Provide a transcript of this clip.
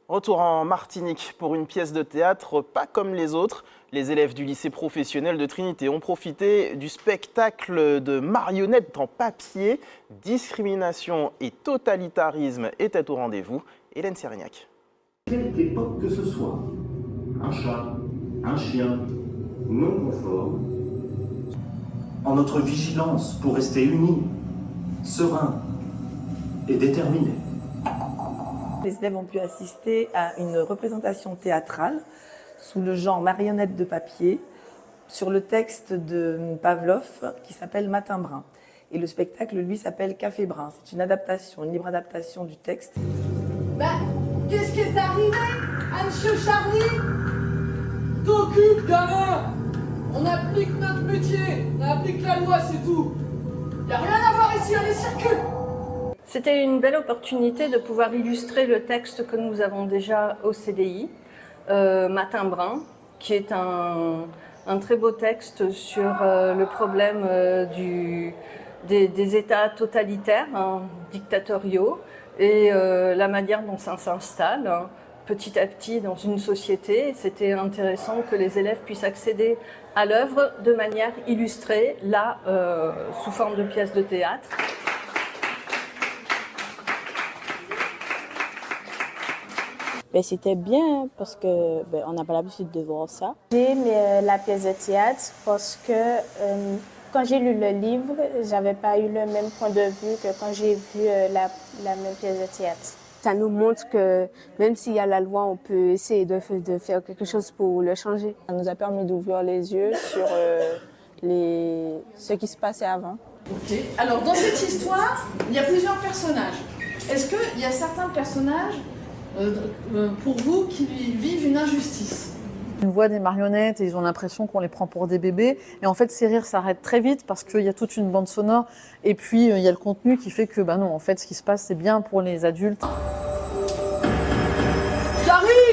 Retour en Martinique pour une pièce de théâtre pas comme les autres. Les élèves du lycée professionnel de Trinité ont profité du spectacle de marionnettes en papier. Discrimination et totalitarisme étaient au rendez-vous. Hélène Sérignac. Quelque époque que ce soit, un chat, un chien, non conforme, en notre vigilance pour rester unis, sereins et déterminés. Les élèves ont pu assister à une représentation théâtrale sous le genre marionnette de papier sur le texte de Pavlov qui s'appelle Matin brun. Et le spectacle, lui, s'appelle Café brun. C'est une adaptation, une libre adaptation du texte. Qu'est-ce qui est arrivé, monsieur Charlie? T'occupes, gamin! On applique notre métier, on applique la loi, c'est tout. Y a rien à voir ici, allez, circule! C'était une belle opportunité de pouvoir illustrer le texte que nous avons déjà au CDI, Matin brun, qui est un très beau texte sur le problème des États totalitaires, dictatoriaux, et la manière dont ça s'installe petit à petit dans une société. C'était intéressant que les élèves puissent accéder à l'œuvre de manière illustrée, là, sous forme de pièce de théâtre. C'était bien parce que on n'a pas l'habitude de voir ça. J'ai aimé la pièce de théâtre parce que quand j'ai lu le livre, j'avais pas eu le même point de vue que quand j'ai vu la même pièce de théâtre. Ça nous montre que même s'il y a la loi, on peut essayer de faire quelque chose pour le changer. Ça nous a permis d'ouvrir les yeux sur ce qui se passait avant. Ok. Alors, dans cette histoire, il y a plusieurs personnages. Est-ce qu'il y a certains personnages, pour vous, qui vivent une injustice? Ils voient des marionnettes et ils ont l'impression qu'on les prend pour des bébés. Et en fait, ces rires s'arrêtent très vite parce qu'il y a toute une bande sonore. Et puis, il y a le contenu qui fait que, non, en fait, ce qui se passe, c'est bien pour les adultes. J'arrive!